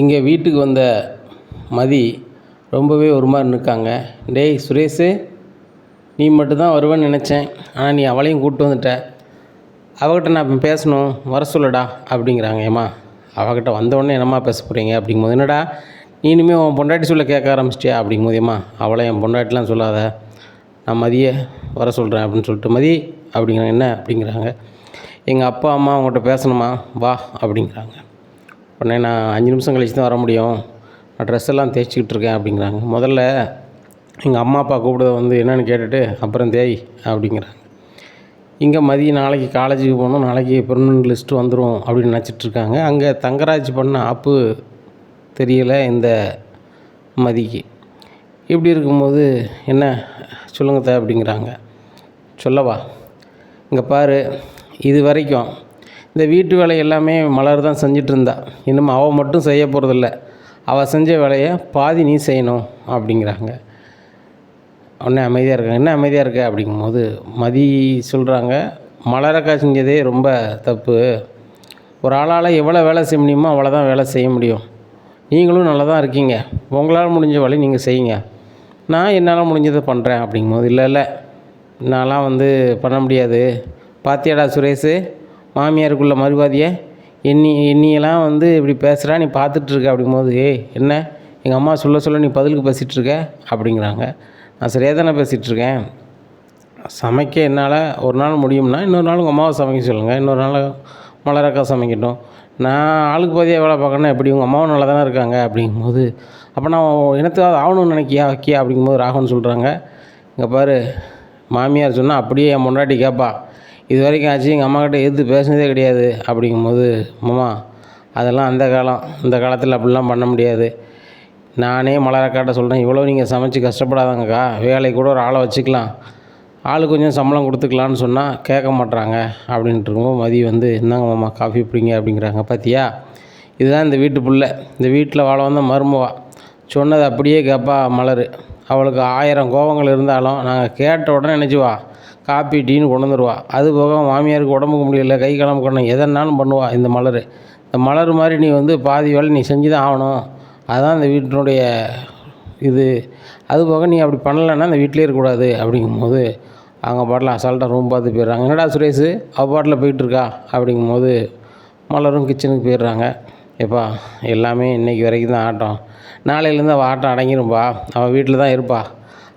இங்கே வீட்டுக்கு வந்த மதி ரொம்பவே ஒரு மாதிரி நிற்காங்க. டேய் சுரேஷு, நீ மட்டும்தான் வருவேன்னு நினச்சேன், ஆனால் நீ அவளையும் கூப்பிட்டு வந்துட்ட. அவகிட்ட நான் பேசணும், வர சொல்லடா அப்படிங்கிறாங்க. ஏம்மா, அவகிட்ட வந்தோடனே என்னம்மா பேச போகிறீங்க அப்படிங்கும்போது, என்னடா நீ இனிமேல் உன் பொண்டாட்டி சொல்ல கேட்க ஆரம்பிச்சிட்டியா அப்படிங்கும்போது, ஏம்மா அவளை என் பொண்டாட்டிலாம் சொல்லாத, நான் மதியை வர சொல்கிறேன் அப்படின்னு சொல்லிட்டு, மதி அப்படிங்கிறாங்க. என்ன அப்படிங்கிறாங்க. எங்கள் அப்பா அம்மா அவங்கள்ட்ட பேசணுமா, வா அப்படிங்கிறாங்க. உடனே நான் 5 நிமிஷம் கழிச்சு தான் வர முடியும், நான் ட்ரெஸ் எல்லாம் தேய்ச்சிக்கிட்டு இருக்கேன் அப்படிங்கிறாங்க. முதல்ல எங்கள் அம்மா அப்பா கூப்பிடுறத வந்து என்னென்னு கேட்டுட்டு அப்புறம் தேய் அப்படிங்கிறாங்க. இங்கே மதியம் நாளைக்கு காலேஜுக்கு போகணும், நாளைக்கு பெர்மனன்ட் லிஸ்ட்டு வந்துடும் அப்படின்னு நினச்சிட்ருக்காங்க. அங்கே தங்கராஜ் பண்ண ஆப்பு தெரியலை இந்த மதிக்கு. இப்படி இருக்கும்போது, என்ன சொல்லுங்க அப்படிங்கிறாங்க. சொல்லவா, இங்கே பாரு, இது வரைக்கும் இந்த வீட்டு வேலை எல்லாமே மலர் தான் செஞ்சிட்டு இருந்தா. இன்னும் அவள் மட்டும் செய்ய போகிறதில்ல, அவள் செஞ்ச வேலையை பாதி நீ செய்யணும் அப்படிங்கிறாங்க. உடனே அமைதியாக இருக்காங்க. என்ன அமைதியாக இருக்க அப்படிங்கும்போது மதி சொல்கிறாங்க, மலரக்கா செஞ்சதே ரொம்ப தப்பு. ஒரு ஆளால் எவ்வளோ வேலை செய்ய முடியுமோ அவ்வளோ தான் வேலை செய்ய முடியும். நீங்களும் நல்லா தான் இருக்கீங்க, உங்களால் முடிஞ்ச வேலையை நீங்கள் செய்யுங்க, நான் என்னால் முடிஞ்சதை பண்ணுறேன் அப்படிங்கும்போது, இல்லை நான்லாம் வந்து பண்ண முடியாது. பாத்தியாடா சுரேஷு, மாமியாருக்குள்ள மறுவாதியை என்னையெல்லாம் வந்து இப்படி பேசுகிறா, நீ பார்த்துட்ருக்க அப்படிங்கும்போது, என்ன எங்கள் அம்மா சொல்ல நீ பதிலுக்கு பேசிகிட்ருக்க அப்படிங்கிறாங்க. நான் சரியாக தானே பேசிகிட்ருக்கேன். சமைக்க என்னால் ஒரு நாள் முடியும்னா இன்னொரு நாள் உங்கள் அம்மாவை சமைக்க சொல்லுங்கள், இன்னொரு நாள் மலரக்கா சமைக்கட்டும். நான் ஆளுக்கு பாதியாக வேலை பார்க்கணுன்னா எப்படி, உங்கள் அம்மாவும் நல்லா தானே இருக்காங்க அப்படிங்கும்போது, அப்போ நான் இனத்துக்காவது ஆகணும்னு நினைக்கியா வைக்கியா அப்படிங்கும்போது ராகவன் சொல்கிறாங்க, இங்கே பாரு, மாமியார் சொன்னால் அப்படியே என் முன்னாடி கேட்பா, இது வரைக்கும் ஆச்சு எங்கள் அம்மாக்கிட்ட எதிர்த்து பேசினதே கிடையாது அப்படிங்கும்போது, மாமா அதெல்லாம் அந்த காலம், இந்த காலத்தில் அப்படிலாம் பண்ண முடியாது. நானே மலரக்காட்ட சொல்கிறேன், இவ்வளோ நீங்கள் சமைச்சு கஷ்டப்படாதாங்கக்கா, வேலைக்கு கூட ஒரு ஆளை வச்சுக்கலாம், ஆளுக்கு கொஞ்சம் சம்பளம் கொடுத்துக்கலான்னு சொன்னால் கேட்க மாட்றாங்க அப்படின்ட்டு இருக்கும்போது, மதி வந்து இந்தாங்க மாமா காஃபி பிடிங்க அப்படிங்கிறாங்க. பார்த்தியா, இதுதான் இந்த வீட்டு புள்ள, இந்த வீட்டில் வாழ வந்த மருமவா, சொன்னது அப்படியே கேட்பா மலர். அவளுக்கு 1000 கோபங்கள் இருந்தாலும் நாங்கள் கேட்ட உடனே நினச்சிவா காப்பி டீன்னு கொண்டு வந்துடுவா. அது போக மாமியாருக்கு உடம்புக்கு முடியல, கை கிளம்பு கொண்டு எதனாலும் பண்ணுவாள் இந்த மலர். இந்த மலர் மாதிரி நீ வந்து பாதி வேலை நீ செஞ்சு தான் ஆகணும், அதுதான் இந்த வீட்டினுடைய இது. அது போக நீ அப்படி பண்ணலைன்னா இந்த வீட்டிலே இருக்கக்கூடாது அப்படிங்கும்போது, அவங்க பாட்டில் அசால்ட்டாக ரூம் பார்த்து போயிடுறாங்க. என்னடா சுரேஷு, அவள் பாட்டில் போயிட்டுருக்கா அப்படிங்கும்போது மலரும் கிச்சனுக்கு போயிடுறாங்க. எப்பா எல்லாமே இன்றைக்கி வரைக்கும் தான் ஆட்டம், நாளையிலேருந்து அவள் ஆட்டம் அடங்கிரும்பா, அவள் வீட்டில் தான் இருப்பா,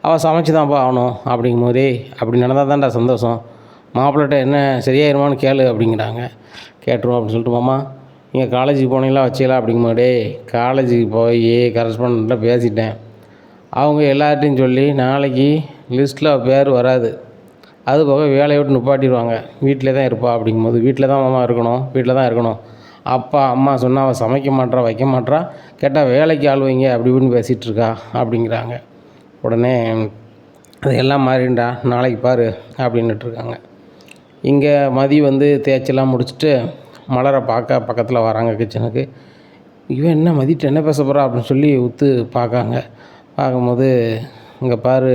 அவள் சமைச்சு தான்ப்பா ஆகணும் அப்படிங்கும்போதே, அப்படி நடந்தால் தான்டா சந்தோஷம், மாப்பிள்ளைகிட்ட என்ன சரியாயிருமான்னு கேளு அப்படிங்கிறாங்க. கேட்டுருவோம் அப்படின்னு சொல்லிட்டு, மாமா நீங்கள் காலேஜுக்கு போனீங்களா வச்சிங்களா அப்படிங்கும்போதே, காலேஜுக்கு போய் கரஸ்பாண்ட்ட பேசிட்டேன், அவங்க எல்லார்ட்டையும் சொல்லி நாளைக்கு லிஸ்ட்டில் பேர் வராது, அது போக வேலையை விட்டு நிப்பாட்டிடுவாங்க, வீட்டில் தான் இருப்பா அப்படிங்கும்போது, வீட்டில் தான் மாமா இருக்கணும், வீட்டில் தான் இருக்கணும், அப்பா அம்மா சொன்னால் அவள் சமைக்க மாட்றா வைக்க மாட்றா, கேட்டால் வேலைக்கு ஆள் வைங்க அப்படி இப்படின்னு பேசிகிட்ருக்கா அப்படிங்கிறாங்க. உடனே அதெல்லாம் மாறிண்டா, நாளைக்கு பாரு அப்படின்னுட்ருக்காங்க. இங்கே மதி வந்து தேய்ச்செல்லாம் முடிச்சுட்டு மலரை பார்க்க பக்கத்தில் வராங்க கிச்சனுக்கு. இவன் என்ன மதிட்டு என்ன பேச போகிறா அப்படின்னு சொல்லி உத்து பார்க்காங்க. பார்க்கும்போது, இங்கே பாரு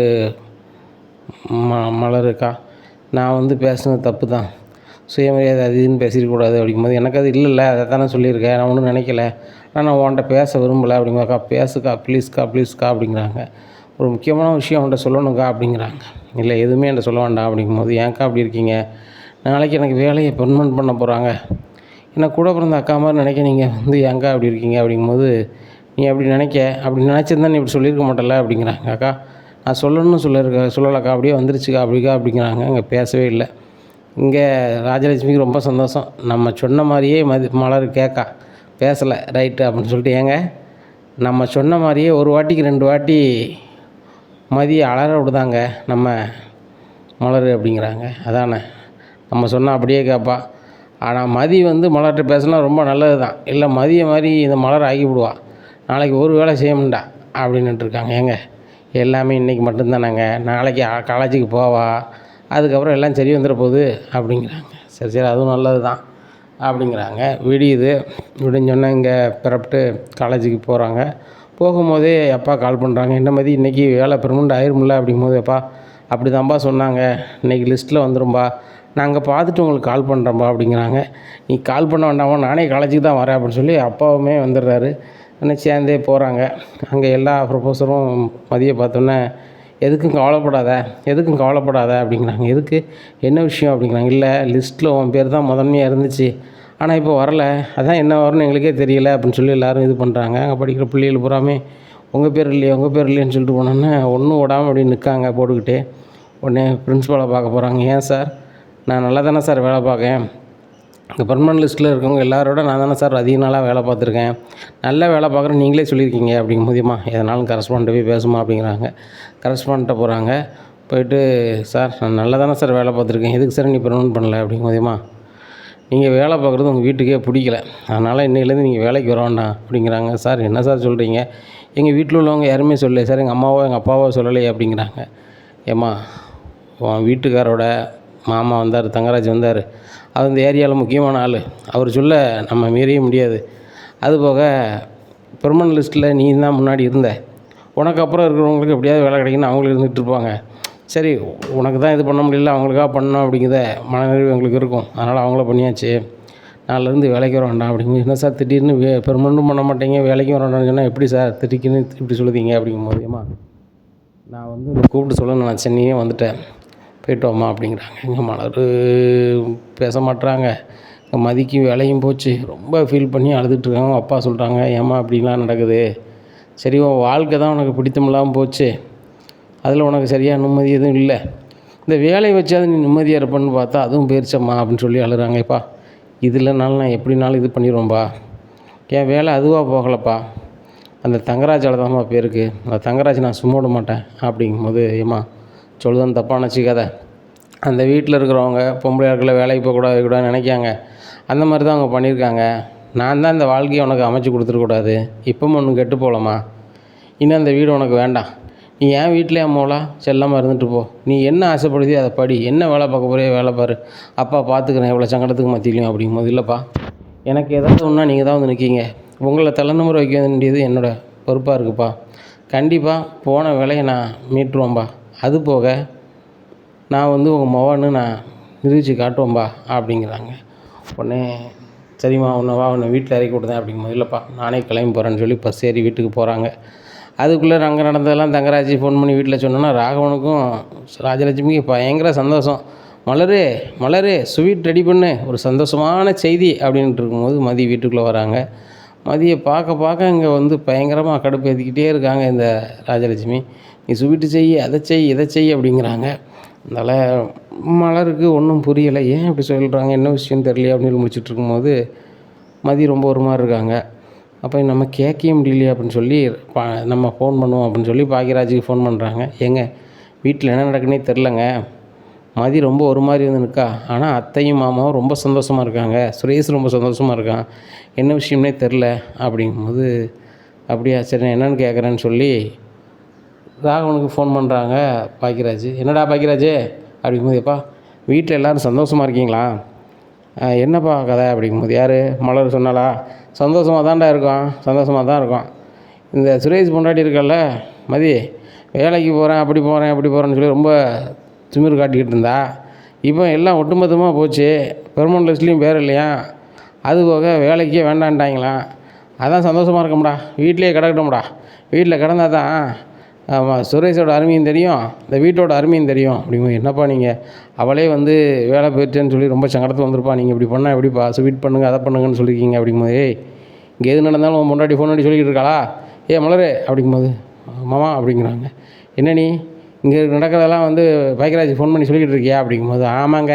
மலருக்கா, நான் வந்து பேசுனது தப்பு தான், சுயமரியாதை அது இதுன்னு பேசிடக்கூடாது அப்படிங்கும்போது, எனக்கு அது இல்லைல்ல, அதை தானே சொல்லியிருக்கேன், நான் ஒன்றும் நினைக்கல, நான் உன்கிட்ட பேச விரும்பலை அப்படிங்கிறாக்கா. பேசுக்கா ப்ளீஸ்க்கா அப்படிங்கிறாங்க. ஒரு முக்கியமான விஷயம் அவன்கிட்ட சொல்லணுக்கா அப்படிங்கிறாங்க. இல்லை எதுவுமே என்கிட்ட சொல்ல வேண்டாம் அப்படிங்கும்போது, ஏன்க்கா அப்படி இருக்கீங்க, நாளைக்கு எனக்கு வேலையை பெர்மனன்ட் பண்ண போகிறாங்க, என்னை கூட பிறந்த அக்கா மாதிரி நினைக்க, நீங்கள் வந்து ஏன்க்கா அப்படி இருக்கீங்க அப்படிங்கும்போது, நீ அப்படி நினைக்க, அப்படி நினச்சிருந்தா நீ இப்படி சொல்லியிருக்க மாட்டல அப்படிங்கிறாங்க. அக்கா நான் சொல்லணும்னு சொல்லலக்கா, அப்படியே வந்துருச்சுக்கா அப்படிங்கிறாங்க. அங்கே பேசவே இல்லை. இங்கே ராஜலட்சுமிக்கு ரொம்ப சந்தோஷம், நம்ம சொன்ன மாதிரியே மலர் கேட்கா, பேசலை ரைட்டு அப்படின்னு சொல்லிட்டு, ஏங்க நம்ம சொன்ன மாதிரியே ஒரு வாட்டிக்கு 2 வாட்டி மதியை அலற விடுதாங்க நம்ம மலர் அப்படிங்கிறாங்க. அதானே நம்ம சொன்னால் அப்படியே கேட்பா, ஆனால் மதி வந்து மலர்கிட்ட பேசினா ரொம்ப நல்லது தான், இல்லை மதியை மாதிரி இந்த மலர் ஆக்கி விடுவா, நாளைக்கு ஒரு வேலை செய்ய முடியா அப்படின்னுட்டுருக்காங்க. ஏங்க எல்லாமே இன்றைக்கி மட்டும்தானாங்க, நாளைக்கு காலேஜுக்கு போவா, அதுக்கப்புறம் எல்லாம் சரி வந்துட போகுது அப்படிங்கிறாங்க. சரி அதுவும் நல்லது தான் அப்படிங்கிறாங்க. விடிஞ்சோன்னே இங்கே பிறப்பிட்டு காலேஜுக்கு போகிறாங்க. போகும்போதே அப்பா கால் பண்ணுறாங்க, என்ன மாதிரி இன்றைக்கி வேலை பெர்மனெண்ட் ஆயிரும்ல அப்படிங்கும்போது, அப்பா அப்படி தான்ப்பா சொன்னாங்க, இன்றைக்கி லிஸ்ட்டில் வந்துடும்பா, நாங்கள் பார்த்துட்டு உங்களுக்கு கால் பண்ணுறோம்பா அப்படிங்கிறாங்க. நீ கால் பண்ண வேண்டாமா, நானே காலேஜுக்கு தான் வரேன் அப்படின்னு சொல்லி அப்பாவுமே வந்துடுறாரு. இன்னும் சேர்ந்தே போகிறாங்க. அங்கே எல்லா ப்ரொஃபஸரும் மதியை பார்த்தோன்னே, எதுக்கும் கவலைப்படாத, எதுக்கும் கவலைப்படாத அப்படிங்கிறாங்க. எதுக்கு, என்ன விஷயம் அப்படிங்கிறாங்க. இல்லை, லிஸ்ட்டில் உன் பேர் தான் முதன்மையாக இருந்துச்சு, ஆனால் இப்போ வரல, அதான் என்ன வரும்னு எங்களுக்கே தெரியல அப்படின்னு சொல்லி எல்லோரும் இது பண்ணுறாங்க. அங்கே படிக்கிற பிள்ளைகள் பூராமே உங்கள் பேர் இல்லையே, உங்கள் பேர் இல்லையேன்னு சொல்லிட்டு போனோன்னே ஒன்றும் விடாமல் அப்படி நிற்காங்க போட்டுக்கிட்டு. உடனே பிரின்ஸிபாலை பார்க்க போகிறாங்க. ஏன் சார், நான் நல்லா தானே சார் வேலை பார்க்கேன், இங்கே பெர்மனன்ட் லிஸ்ட்டில் இருக்கவங்க எல்லாரோட நான் தானே சார் அதிக நாளாக வேலை பார்த்துருக்கேன், நல்ல வேலை பார்க்குறேன் நீங்களே சொல்லியிருக்கீங்க அப்படிங்கும் போதுமா, எதனாலும் கரஸ்பாண்ட்டை போய் பேசுமா அப்படிங்கிறாங்க. கரஸ்பாண்ட்டை போகிறாங்க. போயிட்டு, சார் நான் நல்லா தானே சார் வேலை பார்த்துருக்கேன், எதுக்கு சார் நீ பெர்மனன்ட் பண்ணல அப்படிங்கும் போதுமா, நீங்கள் வேலை பார்க்குறது உங்கள் வீட்டுக்கே பிடிக்கல, அதனால் இன்னையிலேருந்து நீங்கள் வேலைக்கு வர வேண்டாம் அப்படிங்கிறாங்க. சார் என்ன சார் சொல்கிறீங்க, எங்கள் வீட்டில் உள்ளவங்க யாருமே சொல்லலை சார், எங்கள் அம்மாவோ எங்கள் அப்பாவோ சொல்லலையே அப்படிங்கிறாங்க. ஏம்மா, உன் வீட்டுக்காரோட மாமா வந்தார், தங்கராஜ் வந்தார், அவர் இந்த ஏரியாவில் முக்கியமான ஆள், அவர் சொல்ல நம்ம மீறவே முடியாது. அதுபோக பெர்மனன்ட் லிஸ்ட்டில் நீ தான் முன்னாடி இருந்த, உனக்கு அப்புறம் இருக்கிறவங்களுக்கு எப்படியாவது வேலை கிடைக்குன்னு அவங்களும் இருந்துகிட்டு இருப்பாங்க. சரி, உனக்கு தான் இது பண்ண முடியல, அவங்களுக்காக பண்ணணும் அப்படிங்கிற மனநிறைவு எங்களுக்கு இருக்கும், அதனால் அவங்கள பண்ணியாச்சு, நாளிலேருந்து வேலைக்கு வர வேண்டாம் அப்படிங்கும்போது, என்ன சார் திடீர்னு பெர்மனண்ட்டும் பண்ண மாட்டேங்க வேலைக்கும் வர வேண்டாம்னு சொன்னால் எப்படி சார் திடீர்னு இப்படி சொல்லுதீங்க அப்படிங்கும்போது, ஏம்மா நான் வந்து கூப்பிட்டு சொல்லணும்னு நான் சென்னையே வந்துட்டேன், போய்ட்டு வாம்மா அப்படிங்கிறாங்க. எங்கள் மலர் பேச மாட்டுறாங்க. எங்கள் மதிக்கு வேலையும் போச்சு, ரொம்ப ஃபீல் பண்ணி அழுதுட்டுருக்காங்க. அப்பா சொல்கிறாங்க, ஏம்மா அப்படிலாம் நடக்குது, சரி உன் வாழ்க்கை தான் உனக்கு பிடித்தமில்லாமல் போச்சு, அதில் உனக்கு சரியாக நிம்மதி எதுவும் இல்லை, இந்த வேலையை வச்சாது நீ நிம்மதியாக இருப்பேன்னு பார்த்தா அதுவும் போயிடுச்சம்மா அப்படின்னு சொல்லி அழுகிறாங்கப்பா. இதுலனாலும் நான் எப்படினாலும் இது பண்ணிடுவேன்ப்பா, என் வேலை அதுவாக போகலப்பா, அந்த தங்கராஜால் தான்ப்பா பேருக்கு, அந்த தங்கராஜ் நான் சும்மா விட மாட்டேன் அப்படிங்கும்போது, ஏம்மா சொல்லுதான் தப்பாக நினச்சிக்காத, அந்த வீட்டில் இருக்கிறவங்க பொம்பளை ஆட்களை வேலைக்கு போகக்கூடாது கூடாதுன்னு நினைக்காங்க, அந்த மாதிரி தான் அவங்க பண்ணியிருக்காங்க, நான் தான் இந்த வாழ்க்கையை உனக்கு அமைச்சு கொடுத்துருக்கூடாது, இப்போவும் ஒன்று கெட்டு போகலாமா, இன்னும் அந்த வீடு உனக்கு வேண்டாம், நீ ஏன் வீட்டிலே அம்மாவளா செல்லாமல் இருந்துட்டு போ, நீ என்ன ஆசைப்படுதியோ அதை படி, என்ன வேலை பார்க்க போறியோ வேலை பாரு, அப்பா பார்த்துக்கிறேன் எவ்வளோ சங்கடத்துக்கு மத்தியிலையும் அப்படிங்கும்போது, இல்லைப்பா எனக்கு ஏதாவது ஒன்றா நீங்கள் தான் வந்து நிற்கிங்க, உங்களை தலைநமுறை வைக்க வேண்டியது என்னோடய பொறுப்பாக இருக்குப்பா, கண்டிப்பாக போன வேலையை நான் மீட்டுருவேன்பா, அது போக நான் வந்து உங்கள் மகன்னு நான் நிரூபித்து காட்டுவேன்பா அப்படிங்கிறாங்க. உடனே சரிம்மா உன்னை வீட்டில் இறக்கி விட்டுதேன் அப்படிங்கும்போது, இல்லைப்பா நானே கிளம்பி போகிறேன்னு சொல்லி பஸ் ஏறி வீட்டுக்கு போகிறாங்க. அதுக்குள்ளே அங்கே நடந்ததெல்லாம் தங்கராஜ் ஃபோன் பண்ணி வீட்டில் சொன்னோன்னா ராகவனுக்கும் ராஜலட்சுமிக்கும் பயங்கர சந்தோஷம். மலரு ஸ்வீட் ரெடி பண்ணு, ஒரு சந்தோஷமான செய்தி அப்படின்ட்டு இருக்கும்போது மதி வீட்டுக்குள்ளே வராங்க. மதியை பார்க்க இங்கே வந்து பயங்கரமாக கடுப்பு ஏற்றிக்கிட்டே இருக்காங்க இந்த ராஜலட்சுமி. நீ ஸ்வீட்டு செய், அதை செய், இதை செய் அப்படிங்கிறாங்க. அதனால் மலருக்கு ஒன்றும் புரியலை, ஏன் இப்படி சொல்கிறாங்க, என்ன விஷயம்னு தெரியலையே அப்படின்னு முடிச்சுட்டு இருக்கும்போது மதி ரொம்ப ஒரு மாதிரி இருக்காங்க. அப்போ நம்ம கேட்கவே முடியலையே அப்படின்னு சொல்லி நம்ம ஃபோன் பண்ணுவோம் அப்படின்னு சொல்லி பாக்கியராஜுக்கு ஃபோன் பண்ணுறாங்க. ஏங்க வீட்டில் என்ன நடக்குன்னே தெரிலங்க, மதி ரொம்ப ஒரு மாதிரி வந்து நிற்கா, ஆனால் அத்தையும் மாமாவும் ரொம்ப சந்தோஷமாக இருக்காங்க, சுரேஷ் ரொம்ப சந்தோஷமாக இருக்கான், என்ன விஷயம்னே தெரில அப்படிங்கும்போது, அப்படியா சரி நான் என்னென்னு கேட்குறேன்னு சொல்லி ராகவனுக்கு ஃபோன் பண்ணுறாங்க பாக்கியராஜ். என்னடா பாக்கியராஜ் அப்படிங்கும்போது, எப்பா வீட்டில் எல்லோரும் சந்தோஷமாக இருக்கீங்களா, என்னப்பா கதை அப்படிங்கும்போது, யார் மலர் சொன்னாலா, சந்தோஷமாக தான்டா இருக்கோம், சந்தோஷமாக தான் இருக்கோம், இந்த சுரேஷ் பொண்டாட்டி இருக்கல்ல மதி, வேலைக்கு போகிறேன் அப்படி போகிறேன்னு சொல்லி ரொம்ப திமிரு காட்டிக்கிட்டு இருந்தா, இப்போ எல்லாம் ஒட்டுமொத்தமாக போச்சு, பெர்மனன்ட் லிஸ்ட்லேயும் பேர் இல்லையா, அதுபோக வேலைக்கே வேண்டான்ட்டாங்களாம், அதான் சந்தோஷமாக இருக்கமுடா, வீட்டிலே கிடக்கட்டும்டா, வீட்டில் கிடந்தா தான் ஆமாம் சுரேஷோட அருமையும் தெரியும், இந்த வீட்டோட அருமையும் தெரியும் அப்படிங்கும்போது, என்னப்பா நீங்கள் அவளே வந்து வேலை போயிட்டேன்னு சொல்லி ரொம்ப சங்கடத்தில் வந்திருப்பா, நீங்கள் இப்படி பண்ணால் எப்படிப்பா, ஸ்வீட் பண்ணுங்கள் அதை பண்ணுங்கன்னு சொல்லியிருக்கீங்க அப்படிங்கும்போது, ஏய் இங்கே எது நடந்தாலும் உன் முன்னாடி ஃபோன் பண்ணி சொல்லிக்கிட்டு இருக்காளா, மலரே அப்படிங்கும்போது, மாமா அப்படிங்கிறாங்க. என்ன நீ இங்கே நடக்கிறதெல்லாம் வந்து பாக்கியராஜ் ஃபோன் பண்ணி சொல்லிக்கிட்டு இருக்கியா அப்படிங்கும்போது, ஆமாங்க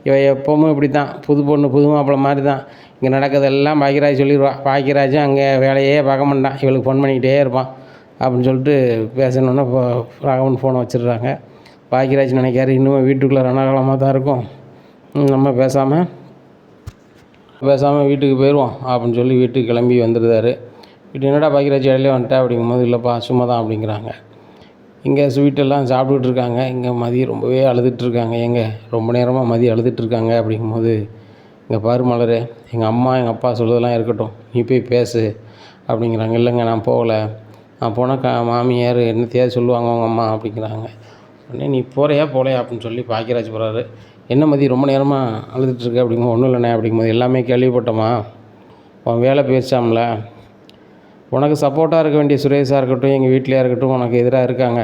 இவ எப்போவும் இப்படி தான், புது பொண்ணு புது மாப்பிள்ளை மாதிரி தான், இங்கே நடக்கிறதெல்லாம் பாக்கியராஜ் சொல்லிடுவா, பாக்கியராஜும் அங்கே வேலையே பார்க்க மாட்டான், இவளுக்கு ஃபோன் பண்ணிக்கிட்டே இருப்பான் அப்படின்னு சொல்லிட்டு பேசணுன்னா ராகவன் ஃபோனை வச்சிடுறாங்க. பாக்கியராஜ் நினைக்காரு இன்னும் வீட்டுக்குள்ளே ரணகாலமாக தான் இருக்கும், நம்ம பேசாமல் வீட்டுக்கு போயிடுவோம் அப்படின்னு சொல்லி வீட்டுக்கு கிளம்பி வந்துடுறாரு. வீட்டு என்னடா பாக்கியராஜ் இடையிலே வந்துட்டா அப்படிங்கும்போது, இல்லைப்பா சும்மா தான் அப்படிங்கிறாங்க. இங்கே ஸ்வீட்டெல்லாம் சாப்பிட்டுட்டு இருக்காங்க. இங்கே மதி ரொம்பவே அழுதுகிட்ருக்காங்க. ரொம்ப நேரமாக மதி அழுதுகிட்ருக்காங்க அப்படிங்கும்போது, இங்கே பாரு மலர், எங்கள் அம்மா எங்கள் அப்பா சொல்கிறதெல்லாம் இருக்கட்டும், நீ போய் பேசு அப்படிங்கிறாங்க. இல்லைங்க நான் போகலை, நான் போனால் மாமியார் என்னத்தையாவது சொல்லுவாங்க அவங்க அம்மா அப்படிங்கிறாங்க. உடனே நீ போகிறையா போகலையா அப்படின்னு சொல்லி பாக்கியராஜ் போகிறாரு. என்ன மதி ரொம்ப நேரமாக அழுதுகிட்ருக்க அப்படிங்கும்போது, ஒன்றும் இல்லைண்ணே அப்படிங்கும்போது, எல்லாமே கேள்விப்பட்டோமா, உன் வேலை போயிடுச்சாம்ல, உனக்கு சப்போர்ட்டாக இருக்க வேண்டிய சுரேஷாக இருக்கட்டும், எங்கள் வீட்டிலையா இருக்கட்டும், உனக்கு எதிராக இருக்காங்க.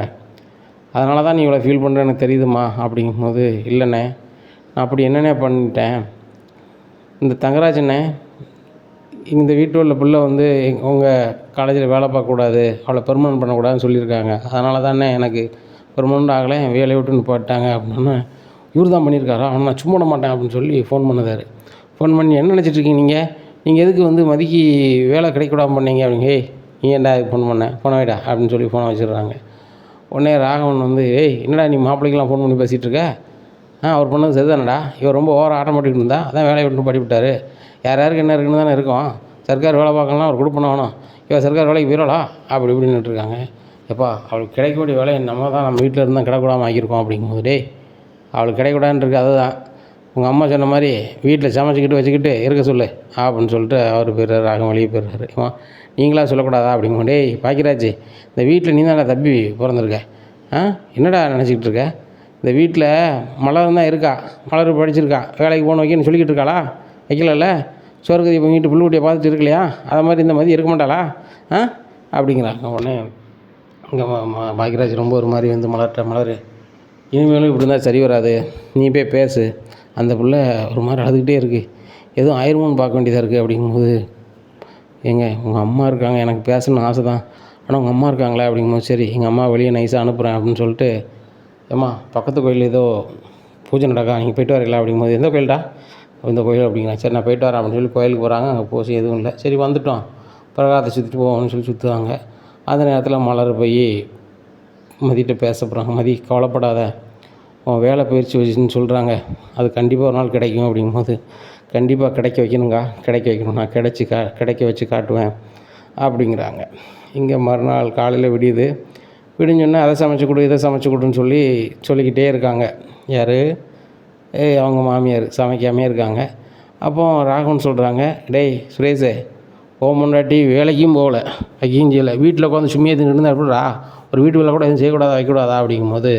அதனால தான் நீ இவ்வளோ ஃபீல் பண்ணுற எனக்கு தெரியுதுமா அப்படிங்கும்போது, இல்லைண்ணே நான் அப்படி என்னண்ணே பண்ணிட்டேன், இந்த தங்கராஜ் அண்ணே இந்த வீட்டு உள்ள பிள்ளை வந்து உங்கள் காலேஜில் வேலை பார்க்கக்கூடாது, அவளை பெர்மனன்ட் பண்ணக்கூடாதுன்னு சொல்லியிருக்காங்க. அதனால தானே எனக்கு பெர்மனன்ட் ஆகலை, என் வேலையை விட்டு நிப்பாட்டாங்க அப்படின்னா, இவர் தான் பண்ணியிருக்காரா, அவனை நான் சும்மா விட மாட்டேன் அப்படின்னு சொல்லி ஃபோன் பண்ணுதார். ஃபோன் பண்ணி என்ன நினச்சிட்ருக்கீங்க நீங்கள் எதுக்கு வந்து மதிக்கு வேலை கிடைக்கூடாமல் பண்ணீங்க அப்படிங்க. ஏய் நீ ஏன்டா இதுக்கு ஃபோன் பண்ண, ஃபோனை வைடா அப்படின்னு சொல்லி ஃபோனை வச்சிடுறாங்க. உடனே ராகவன் வந்து, ஏய் என்னடா நீ மாப்பிள்ளைக்கெலாம் ஃபோன் பண்ணி பேசிகிட்டு இருக்க, அவர் பண்ணது சரிதானடா, இவர் ரொம்ப ஓவர ஆட்டம் போட்டுக்கிட்டு இருந்தா அதான் வேலையை விட்டு படி விட்டார், யாருக்கு என்ன இருக்குன்னு தானே இருக்கும், சர்க்கார் வேலை பார்க்கலாம் அவர் கொடுப்பணும் வேணும், இவன் சர்க்கார் வேலைக்கு போயிடலா அப்படி இப்படின்னுட்டு இருக்காங்க. எப்பா அவளுக்கு கிடைக்கக்கூடிய வேலையை நம்ம தான் நம்ம வீட்டில் இருந்தால் கிடக்கூடாமல் ஆக்கியிருக்கோம் அப்படிங்கும்போது, டேய் அவளுக்கு கிடைக்கூடாதுன்னு இருக்குது, அதுதான் உங்கள் அம்மா சொன்ன மாதிரி வீட்டில் சமைச்சிக்கிட்டு வச்சுக்கிட்டு இருக்க சொல்லு அப்படின்னு சொல்லிட்டு அவர் போயிடுறாரு. ராகம் வெளியே போயிடுறாரு. நீங்களா சொல்லக்கூடாதா அப்படிங்கும்போது, டேய் பாக்கியராஜ் இந்த வீட்டில் நீ தானே தப்பி பிறந்திருக்க, என்னடா நினச்சிக்கிட்டு இருக்க, இந்த வீட்டில் மலர் தான் இருக்கா, மலர் படிச்சிருக்கா, வேலைக்கு போகணும் வைக்கணும்னு சொல்லிக்கிட்டு இருக்காளா, வைக்கலல்ல, சோறுக்கதி வீட்டு புல்லுக்குட்டியை பார்த்துட்டு இருக்கலையா, அதை மாதிரி இந்த மாதிரி இருக்க மாட்டாளா அப்படிங்கிறாங்க. உடனே இங்கே பாக்கியராஜ் ரொம்ப ஒரு மாதிரி வந்து மலர் இனிமேலும் இப்படி இருந்தால் சரி வராது, நீ போய் பேசு, அந்த பிள்ளை ஒரு மாதிரி அழுதுகிட்டே இருக்குது, எதுவும் ஆயிருமோன்னு பார்க்க வேண்டியதாக இருக்குது அப்படிங்கும்போது, ஏங்க உங்கள் அம்மா இருக்காங்க, எனக்கு பேசணும்னு ஆசை தான், ஆனால் உங்கள் அம்மா இருக்காங்களே அப்படிங்கும்போது, சரி எங்கள் அம்மா வெளியே நைஸாக அனுப்புகிறேன் அப்படின்னு சொல்லிட்டு, ஏம்மா பக்கத்து கோயில் ஏதோ பூஜை நடக்கா, நீங்கள் போய்ட்டு வரீங்களா அப்படிங்கும்போது, எந்த கோயில்டா, இந்த கோயில் அப்படிங்கிறேன். சரி நான் போய்ட்டு வரேன் அப்படின்னு சொல்லி கோயிலுக்கு போகிறாங்க. அங்கே பூஜை எதுவும் இல்லை, சரி வந்துவிட்டோம் பிரகாரத்தை சுற்றிட்டு போவோம்னு சொல்லி சுற்றுவாங்க. அந்த நேரத்தில் மலர் போய் மதிகிட்ட பேச போகிறாங்க. மதி கவலைப்படாத, உன் வேலை பயிற்சி வச்சுன்னு சொல்கிறாங்க, அது கண்டிப்பாக ஒரு நாள் கிடைக்கும் அப்படிங்கும்போது, கண்டிப்பாக கிடைக்க வைக்கணுங்க, கிடைக்க வைக்கணும், நான் கிடைக்க வச்சு காட்டுவேன் அப்படிங்கிறாங்க. இங்கே மறுநாள் காலையில் விடியுது. விடிஞ்சோடனே அதை சமைச்சு கொடு இதை சமைச்சு கொடுன்னு சொல்லிக்கிட்டே இருக்காங்க. யார், அவங்க மாமியார் சமைக்காமே இருக்காங்க. அப்போது ராகவன் சொல்கிறாங்க, டேய் சுரேஷே முன்னாடி வேலைக்கும் போகல வைக்கையும் செய்யலை, வீட்டில் உட்காந்து சும்மியே தின்னுட்டு எப்படிடா ஒரு வீட்டு வேலை கூட எதுவும் செய்யக்கூடாதா வைக்கக்கூடாதா அப்படிங்கும்போது,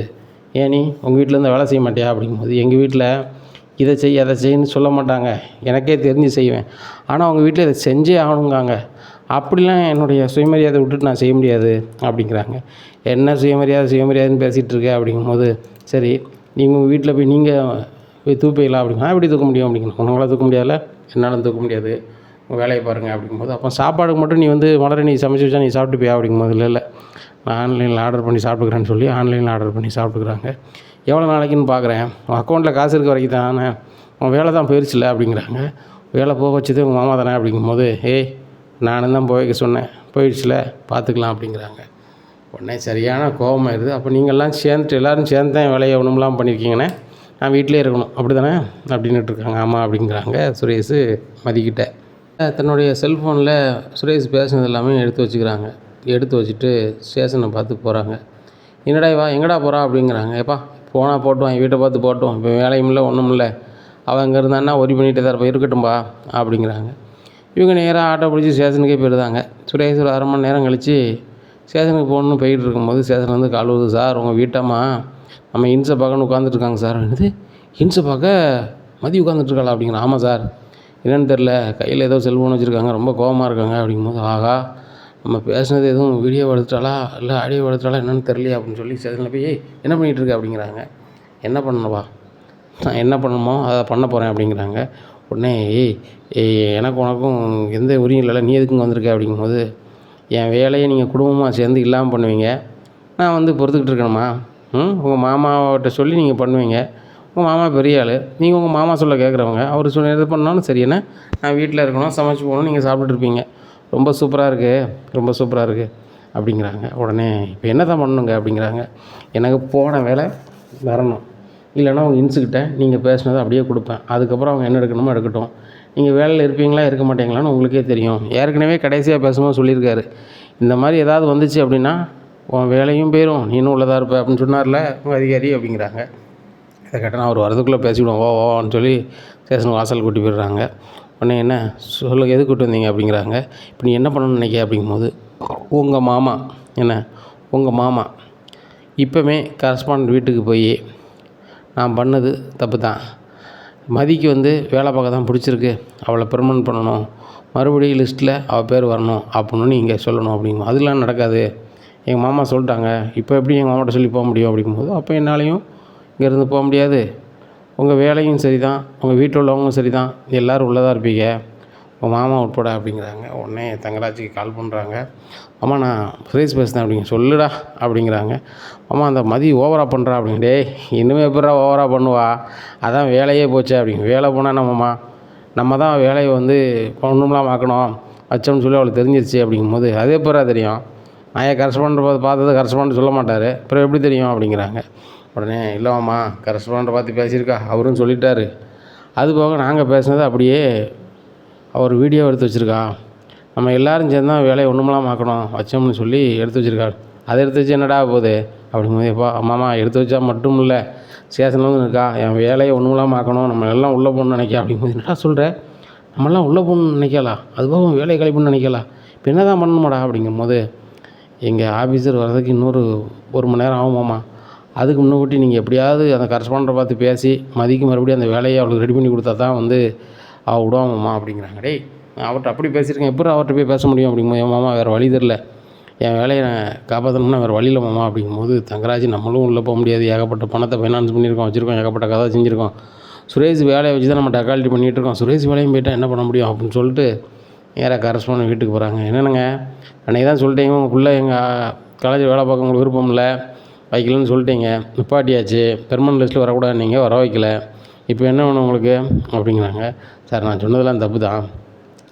ஏன் நீ உங்கள் வீட்டில் இருந்தால் வேலை செய்ய மாட்டியா அப்படிங்கும்போது, எங்கள் வீட்டில் இதை செய் அதை செய்யன்னு சொல்ல மாட்டாங்க, எனக்கே தெரிஞ்சு செய்வேன், ஆனால் அவங்க வீட்டில் இதை செஞ்சே ஆகணுங்காங்க, அப்படிலாம் என்னுடைய சுயமரியாதை விட்டுட்டு நான் செய்ய முடியாது அப்படிங்கிறாங்க. என்ன சுயமரியாதைன்னு பேசிகிட்டு இருக்க அப்படிங்கும்போது, சரி நீங்கள் உங்கள் வீட்டில் போய் நீங்கள் தூப்பிக்கலாம் அப்படிங்க, எப்படி தூக்க முடியும் அப்படிங்கணும், உங்களால் தூக்க முடியாதுல்ல, என்னால் தூக்க முடியாது, உங்கள் வேலையை பாருங்கள் அப்படிங்கும்போது, அப்போ சாப்பாடுக்கு மட்டும் நீ வந்து மலரை நீ சமைச்சு வச்சா நீ சாப்பிட்டு போயா அப்படிங்கும்போது, இல்லை நான் ஆன்லைனில் ஆர்டர் பண்ணி சாப்பிட்டுக்கிறேன்னு சொல்லி ஆன்லைனில் ஆர்டர் பண்ணி சாப்பிட்டுக்கிறாங்க. எவ்வளோ நாளைக்குன்னு பார்க்குறேன், உன் அக்கௌண்ட்டில் காசு இருக்க வரைக்கும் தானே, உன் வேலை தான் போயிடுச்சுல அப்படிங்கிறாங்க. வேலை போக வச்சது உங்கள் மாமா தானே அப்படிங்கும்போது, ஏய் நானும் தான் போய்க்க சொன்னேன், போயிடுச்சுல பார்த்துக்கலாம் அப்படிங்கிறாங்க. உடனே சரியான கோபமாயிருது. அப்போ நீங்கள்லாம் எல்லோரும் சேர்ந்து தான் வேலையை ஒன்றும்லாம் பண்ணியிருக்கீங்கண்ணே, நான் வீட்டிலே இருக்கணும் அப்படி தானே அப்படின்னுட்டு இருக்காங்க. ஆமாம் அப்படிங்கிறாங்க சுரேஷ் மதிக்கிட்ட. தன்னுடைய செல்ஃபோனில் சுரேஷ் பேசுனது எல்லாமே எடுத்து வச்சுக்கிறாங்க. எடுத்து வச்சுட்டு ஸ்டேஷனை பார்த்து போகிறாங்க. என்னடா வா எங்கடா போகிறா அப்படிங்கிறாங்க. ஏப்பா போனால் போட்டோம், என் வீட்டை பார்த்து போட்டோம், இப்போ வேலையும் இல்லை ஒன்றும் இல்லை, அவன் இங்கே இருந்தான்னா ஒரி பண்ணிகிட்டே தான் இருப்பா, இருக்கட்டும்பா அப்படிங்கிறாங்க. இவங்க நேராக ஆட்டோ பிடிச்சி ஸ்டேஷனுக்கே போயிடுதாங்க. சுரேஷ் ஒரு 1/2 மணி நேரம் கழித்து ஸ்டேஷனுக்கு போகணுன்னு போயிட்டு இருக்கும்போது, ஸ்டேஷன் வந்து கால் வருது, சார் உங்கள் வீட்டம்மா நம்ம இன்ஸை பார்க்கன்னு உட்காந்துட்ருக்காங்க சார். என்னது இன்ஸை பார்க்க மதி உட்காந்துட்ருக்காளா அப்படிங்கிறேன். ஆமாம் சார், என்னென்னு தெரில, கையில் ஏதோ செல்ஃபோன் வச்சுருக்காங்க, ரொம்ப கோவமாக இருக்காங்க அப்படிங்கும்போது, ஆகா நம்ம பேசுனது எதுவும் வீடியோ எடுத்துட்டாலா இல்லை ஆடியோ எடுத்துட்டாலா என்னென்னு தெரியலையே அப்படின்னு சொல்லி ஸ்டேஷனில் போய் என்ன பண்ணிகிட்ருக்க அப்படிங்கிறாங்க. என்ன பண்ணணுவா, நான் என்ன பண்ணணுமோ அதை பண்ண போகிறேன் அப்படிங்கிறாங்க. உடனே எனக்கு உனக்கும் எந்த உரியும் இல்லைல்ல, நீ எதுக்குங்க வந்திருக்க அப்படிங்கும்போது, என் வேலையை நீங்கள் குடும்பமாக சேர்ந்து இல்லாமல் பண்ணுவீங்க, நான் வந்து பொறுத்துக்கிட்டு இருக்கணுமா, உங்கள் மாமாவிட்ட சொல்லி நீங்கள் பண்ணுவீங்க, உங்கள் மாமா பெரிய ஆள், நீங்கள் உங்கள் மாமா சொல்ல கேட்குறவங்க, அவர் சொல்ல எது பண்ணாலும் சரி, என்ன நான் வீட்டில் இருக்கணும், சமைச்சு போகணும், நீங்கள் சாப்பிட்டுருப்பீங்க, ரொம்ப சூப்பராக இருக்குது அப்படிங்கிறாங்க. உடனே இப்போ என்ன தான் பண்ணணுங்க அப்படிங்கிறாங்க. எனக்கு போன வேலை வரணும், இல்லைன்னா அவங்க இன்ஸுக்கிட்ட நீங்கள் பேசுனதை அப்படியே கொடுப்பேன், அதுக்கப்புறம் அவங்க என்ன எடுக்கணுமோ எடுக்கட்டும், நீங்கள் வேலையில் இருப்பீங்களா இருக்க மாட்டீங்களான்னு உங்களுக்கே தெரியும். ஏற்கனவே கடைசியாக பேசும்போது சொல்லியிருக்காரு, இந்த மாதிரி ஏதாவது வந்துச்சு அப்படின்னா உன் வேலையும் போயிடும், நீனும் உள்ளதாக இருப்ப அப்படின்னு சொன்னார்ல உங்கள் அதிகாரி அப்படிங்கிறாங்க. இதை கேட்டால் நான் ஒரு வரதுக்குள்ளே பேசிவிடுவோம் ஓன்னு சொல்லி ஸ்டேஷன் வாசல் கூட்டி போயிடுறாங்க. உடனே என்ன சொல்லுங்கள் எது கூட்டி வந்தீங்க அப்படிங்கிறாங்க. இப்போ நீ என்ன பண்ணணும்னு நினைக்க அப்படிங்கும்போது, உங்கள் மாமா இப்போவே கரஸ்பாண்ட் வீட்டுக்கு போய் நான் பண்ணது தப்பு தான், மதிக்கு வந்து வேலை பார்க்க தான் பிடிச்சிருக்கு, அவளை பெர்மனன்ட் பண்ணணும், மறுபடியும் லிஸ்ட்டில் அவள் பேர் வரணும் அப்படின்னு நீங்கள் சொல்லணும் அப்படிங்கும். அதெல்லாம் நடக்காது, எங்கள் மாமா சொல்லிட்டாங்க, இப்போ எப்படி எங்கள் மாமாட்ட சொல்லி போக முடியும் அப்படிங்கும்போது, அப்போ என்னாலையும் இங்கேருந்து போக முடியாது, உங்கள் வேலையும் சரி தான், உங்கள் வீட்டில் உள்ளவங்களும் சரி தான், எல்லோரும் உள்ளே தான் இருப்பீங்க, உங்கள் மாமா உட்பட அப்படிங்கிறாங்க. உடனே தங்கராஜுக்கு கால் பண்ணுறாங்க. அம்மா நான் சுரேஷ் பேசுகிறேன் அப்படிங்க. சொல்லுடா அப்படிங்கிறாங்க. அம்மா அந்த மதி ஓவராக பண்ணுறா அப்படிங்க. டேய் இன்னுமே எப்படா ஓவராக பண்ணுவா, அதான் வேலையே போச்சு அப்படிங்க. வேலை போனால் நம்ம தான் வேலையை வந்து ஒன்றும்லாம் ஆக்கணும் வச்சோம்னு சொல்லி அவளுக்கு தெரிஞ்சிருச்சு அப்படிங்கும்போது, அதே எப்படா தெரியும், நான் ஏன் கரஸ்பாண்டர் பார்த்தது கரஸ்பாண்டர் சொல்ல மாட்டார், அப்புறம் எப்படி தெரியும் அப்படிங்கிறாங்க. உடனே இல்லைம்மா கரஸ்பாண்டரை பார்த்து பேசியிருக்கா, அவரும் சொல்லிட்டாரு, அது போக நாங்கள் பேசுனது அப்படியே அவர் வீடியோ எடுத்து வச்சுருக்கா, நம்ம எல்லோரும் சேர்ந்து தான் வேலையை ஒன்றுமெல்லாம் ஆக்கணும் வச்சோம்னு சொல்லி எடுத்து வச்சுருக்கா, அதை எடுத்து வச்சு என்னடா போகுது அப்படிங்கும்போது, எப்பா அம்மாமா எடுத்து வச்சா மட்டும் இல்லை, ஸ்டேஷனில் வந்து இருக்கா, என் வேலையை ஒன்றுமெல்லாம் ஆக்கணும், நம்ம எல்லாம் உள்ளே போகணும்னு நினைக்க அப்படிங்கும்போது, என்னடா சொல்கிற, நம்மளாம் உள்ளே போகணும்னு நினைக்கலாம், அதுபோக வேலையை கழிப்புன்னு நினைக்கலாம், இப்போ என்ன தான் பண்ணணுமாடா அப்படிங்கும்போது, எங்கள் ஆஃபீஸர் வர்றதுக்கு இன்னொரு 1 மணி நேரம் ஆகுமாம்மா, அதுக்கு முன்னக்கூட்டி நீங்கள் எப்படியாவது அந்த கரஸ்பாண்டரை பார்த்து பேசி மதிக்கு மறுபடியும் அந்த வேலையை அவளுக்கு ரெடி பண்ணி கொடுத்தா தான் வந்து அவள் விடுவாங்கம்மா அப்படிங்கிறாங்க. டேய் நான் அவர்கிட்ட அப்படி பேசியிருக்கேன், எப்படி அவர்கிட்ட போய் பேச முடியும் அப்படிங்கும்போது, என் மாமா வேறு வழி தெரில, என் வேலையை நான் காப்பாற்றணும்னா வேறு வழியில் மாமா அப்படிங்கும்போது, தங்கராஜ் நம்மளும் உள்ளே போக முடியாது, ஏகப்பட்ட பணத்தை ஃபைனான்ஸ் பண்ணியிருக்கோம், வச்சுருக்கோம், ஏகப்பட்ட கதை செஞ்சுருக்கோம், சுரேஷ் வேலையை வச்சு தான் நம்ம டக்காலிட்டி பண்ணிகிட்ருக்கோம், சுரேஷ் வேலையும் போய்ட்டால் என்ன பண்ண முடியும் அப்படின்னு சொல்லிட்டு நேராக கரஸ்பாண்ட் வீட்டுக்கு போகிறாங்க. என்னென்னங்க அன்றைக்கி தான் சொல்லிட்டீங்க உங்கள் பிள்ளை எங்கள் காலேஜில் வேலை பார்க்க உங்களுக்கு விருப்பம் இல்லை, வைக்கலன்னு சொல்லிட்டீங்க, நிப்பாட்டியாச்சு, பெர்மனன்ட் லிஸ்ட்டில் வரக்கூடாது, நீங்கள் வர வைக்கல, இப்போ என்ன வேணும் உங்களுக்கு அப்படிங்கிறாங்க. சார் நான் சொன்னதெல்லாம் தப்பு தான்,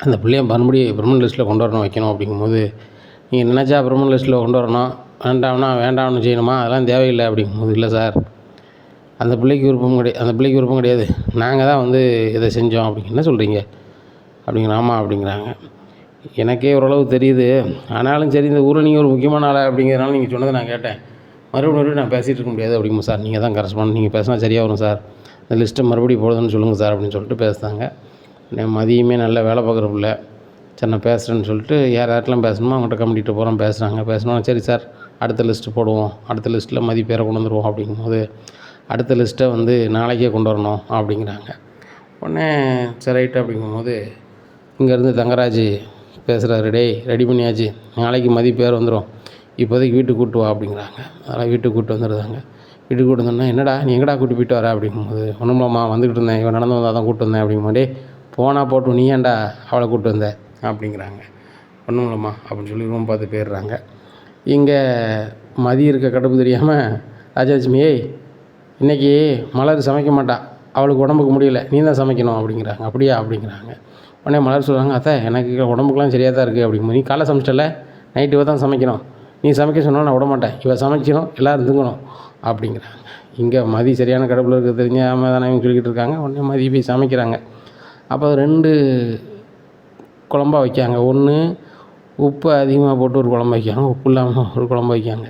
அந்த பிள்ளைய மறுபடியும் பெர்மனன்ட் லிஸ்ட்டில் கொண்டு வரணும் வைக்கணும் அப்படிங்கும்போது, நீங்கள் நினச்சா பெர்மனன்ட் லிஸ்ட்டில் கொண்டு வரணும், வேண்டாம்னு செய்யணுமா, அதெல்லாம் தேவையில்லை அப்படிங்கும்போது, இல்லை சார் அந்த பிள்ளைக்கு விருப்பம் கிடையாது, நாங்கள் தான் வந்து இதை செஞ்சோம் அப்படிங்க. என்ன சொல்கிறீங்க அப்படிங்கிற. ஆமாம் அப்படிங்கிறாங்க. எனக்கே ஓரளவு தெரியுது, ஆனாலும் சரி இந்த ஊரில் நீங்கள் ஒரு முக்கியமான ஆளா அப்படிங்கிறதுனால நீங்கள் சொன்னதை நான் கேட்டேன், மறுபடியும் நான் பேசிகிட்டு இருக்க முடியாது அப்படிங்கும்போது, சார் நீங்கள் தான் கரஸ்பாண்ட், நீங்கள் பேசினா சரியாக வரும் சார், இந்த லிஸ்ட்டை மறுபடியும் போடுதுன்னு சொல்லுங்கள் சார் அப்படின்னு சொல்லிட்டு பேசுகிறாங்க. மதியமே நல்லா வேலை பார்க்குற பிள்ளை, சரி நான் பேசுகிறேன்னு சொல்லிட்டு யார்கிட்டலாம் பேசணுமோ அவங்கள்ட்ட கம்ப்ளீட்டு போகிறோம் பேசுகிறாங்க. பேசணும் சரி சார் அடுத்த லிஸ்ட்டு போடுவோம், அடுத்த லிஸ்ட்டில் மதி பேரை கொண்டு வந்துடுவோம் அப்படிங்கும்போது, அடுத்த லிஸ்ட்டை வந்து நாளைக்கே கொண்டு வரணும் அப்படிங்கிறாங்க. உடனே சரி ரைட்டு அப்படிங்கும்போது இங்கேருந்து தங்கராஜ் பேசுகிறாரு, டேய் ரெடி பண்ணியாச்சு, நாளைக்கு மதி பேர் வந்துடும், இப்போதைக்கு வீட்டுக்கு கூப்பிட்டு வா அப்படிங்கிறாங்க. அதெல்லாம் வீட்டுக்கு கூப்பிட்டு வந்துடுறாங்க. வீட்டுக்கு கூப்பிட்டு வந்தோன்னா, என்னடா நீ எங்கடா கூட்டி போயிட்டு வர அப்படிங்கும்போது, ஒன்றும்லாமா வந்துக்கிட்டு இருந்தேன், இவன் நடந்து வந்தால் தான் கூப்பிட்டு வந்தேன் அப்படிங்கும்போது, போனால் போட்டு நீ ஏன்டா அவளை கூப்பிட்டு வந்த அப்படிங்கிறாங்க. ஒன்றும்லம்மா அப்படின்னு சொல்லி ரூம் பார்த்து போயிடுறாங்க. இங்கே மதி இருக்க கடுப்பு தெரியாமல் ராஜலட்சுமி, இன்றைக்கி மலர் சமைக்க மாட்டா, அவளுக்கு உடம்புக்கு முடியல, நீ தான் சமைக்கணும் அப்படிங்கிறாங்க. அப்படியா அப்படிங்கிறாங்க. உடனே மலர் சொல்கிறாங்க, அத்தை எனக்கு உடம்புக்குலாம் சரியாக தான் இருக்குது அப்படிங்கும்போது, நீ காலை சமைச்சிட்டல, நைட்டு இவ தான் சமைக்கணும், நீ சமைக்க சொன்னாலும் நான் விட மாட்டேன், இவள் சமைக்கணும், எல்லோரும் திங்கணும் அப்படிங்கிறாங்க. இங்கே மதி சரியான கடுப்பில் இருக்க தெரிஞ்சாமல் தானே இவங்க சொல்லிக்கிட்டு இருக்காங்க. உடனே மதி போய் சமைக்கிறாங்க. அப்போ 2 குழம்பா வைக்காங்க. ஒன்று உப்பு அதிகமாக போட்டு ஒரு குழம்பு வைக்காங்க, உப்பு இல்லாமல் ஒரு குழம்பு வைக்காங்க.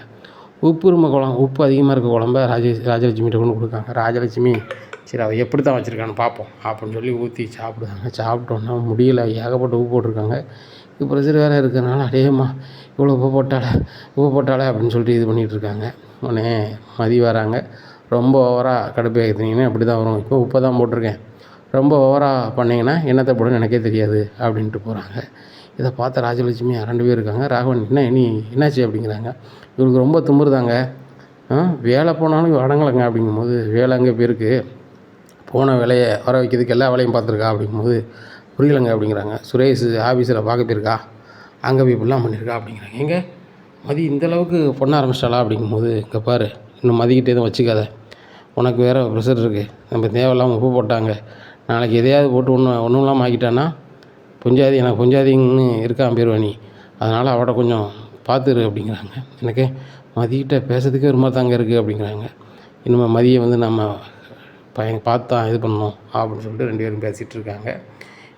உப்பு அதிகமாக இருக்க குழம்ப ராஜலட்சுமிகிட்ட கொண்டு கொடுக்காங்க. ராஜலட்சுமி சரி அவள் எப்படி தான் வச்சுருக்கான்னு பார்ப்போம் அப்படின்னு சொல்லி ஊற்றி சாப்பிடுவாங்க. சாப்பிட்டோன்னா முடியல, ஏகப்பட்ட உப்பு போட்டிருக்காங்க. இப்போ ப்ரெஷர் வேறு இருக்கிறதுனால, அடேம்மா இவ்வளோ உப்பு போட்டாலே அப்படின்னு சொல்லிட்டு இது பண்ணிகிட்ருக்காங்க. உடனே மதி வராங்க. ரொம்ப ஓவராக கடுப்பு ஏற்றுனீங்கன்னா இப்படி தான் வரும், இப்போ உப்பை தான் போட்டிருக்கேன், ரொம்ப ஓவராக பண்ணிங்கன்னா என்னத்தை போடுன்னு எனக்கே தெரியாது அப்படின்ட்டு போகிறாங்க. இதை பார்த்த ராஜலட்சுமி 2 பேர் இருக்காங்க. ராகவன் என்னாச்சு அப்படிங்கிறாங்க. இவருக்கு ரொம்ப திமிருதாங்க, வேலை போனாலும் அடங்கலைங்க அப்படிங்கும்போது, வேலை அங்கே போயிருக்கு, போன வேலையை வர வைக்கிறதுக்கு எல்லா வேலையும் பார்த்துருக்கா அப்படிங்கும்போது, புரியலைங்க அப்படிங்கிறாங்க. சுரேஷ் ஆஃபீஸில் பார்க்க போயிருக்கா, அங்கே போய் இப்படிலாம் பண்ணியிருக்கா அப்படிங்கிறாங்க. எங்கே மதி இந்தளவுக்கு பண்ண ஆரம்பிச்சிட்டாளா அப்படிங்கும்போது, இங்கே பாரு இன்னும் மதிக்கிட்டே எதுவும் வச்சுக்காத, உனக்கு வேறு ப்ரெஷர் இருக்குது, நம்ம தேவையில்லாமல் உப்பு போட்டாங்க, நாளைக்கு எதையாவது போட்டு ஒன்றும் இல்லாமல் ஆக்கிட்டான்னா எனக்கு பொஞ்சாதின்னு இருக்கான் பேருவா நீ, அதனால் அவட கொஞ்சம் பார்த்துரு அப்படிங்கிறாங்க. எனக்கு மதிக்கிட்ட பேசுறதுக்கே ஒரு மாதிரி தாங்க இருக்குது அப்படிங்கிறாங்க. இனிமேல் மதியை வந்து நம்ம பார்த்து தான் இது பண்ணணும் அப்படின்னு சொல்லிட்டு 2 பேரும் பேசிகிட்டு இருக்காங்க.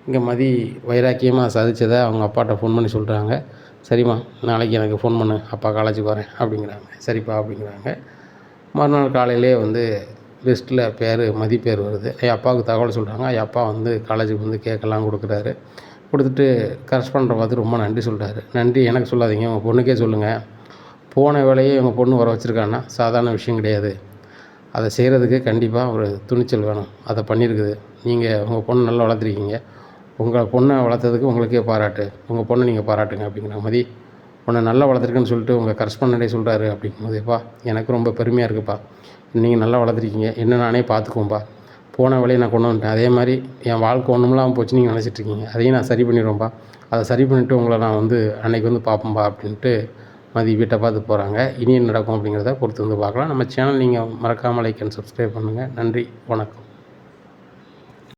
இங்கே மதி வைராக்கியமாக சாதிச்சதை அவங்க அப்பாட்ட ஃபோன் பண்ணி சொல்கிறாங்க. சரிம்மா நாளைக்கு எனக்கு ஃபோன் பண்ணு, அப்பா காலேஜுக்கு வரேன் அப்படிங்கிறாங்க. சரிப்பா அப்படிங்கிறாங்க. மறுநாள் காலையிலே வந்து லிஸ்ட்டில் மதி பேர் வருது. என் அப்பாவுக்கு தகவல் சொல்கிறாங்க. என் அப்பா வந்து காலேஜுக்கு வந்து கேட்கலாம் கொடுக்குறாரு. கொடுத்துட்டு கரஸ்பாண்டரை பார்த்து ரொம்ப நன்றி சொல்கிறாரு. நன்றி எனக்கு சொல்லாதீங்க, உங்கள் பொண்ணுக்கே சொல்லுங்கள், போன வேலையே உங்கள் பொண்ணு வர வச்சுருக்கான்னா சாதாரண விஷயம் கிடையாது, அதை செய்கிறதுக்கு கண்டிப்பாக ஒரு துணிச்சல் வேணும், அதை பண்ணியிருக்குது, நீங்கள் உங்கள் பொண்ணு நல்லா வளர்த்துருக்கீங்க, உங்கள் பொண்ணை வளர்த்ததுக்கு உங்களுக்கே பாராட்டு, உங்கள் பொண்ணை நீங்கள் பாராட்டுங்க அப்படிங்கிறாங்க. மதி உன்னை நல்லா வளர்த்துருக்குன்னு சொல்லிட்டு உங்கள் கரஸ்பாண்டே சொல்கிறாரு அப்படிங்கும்போது, எப்பா எனக்கு ரொம்ப பெருமையாக இருக்குப்பா, நீங்கள் நல்லா வளர்த்துருக்கீங்க, என்ன நானே பார்த்துக்குவோம்ப்பா, போன வேலையை நான் கொண்டு வந்துட்டேன், அதே மாதிரி என் வாழ்க்கை ஒன்றுமில்லாமல் போச்சு நீங்கள் நினச்சிட்ருக்கீங்க, அதையும் நான் சரி பண்ணிடுவேன்ப்பா, அதை சரி பண்ணிவிட்டு உங்களை நான் அன்னைக்கு பார்ப்போம்பா அப்படின்ட்டு மதி வீட்டை பார்த்து போகிறாங்க. இனி என்ன நடக்கும் அப்படிங்கிறத பொறுத்து பார்க்கலாம். நம்ம சேனல் நீங்கள் மறக்காமல் லைக் அண்ட் சப்ஸ்கிரைப் பண்ணுங்கள். நன்றி, வணக்கம்.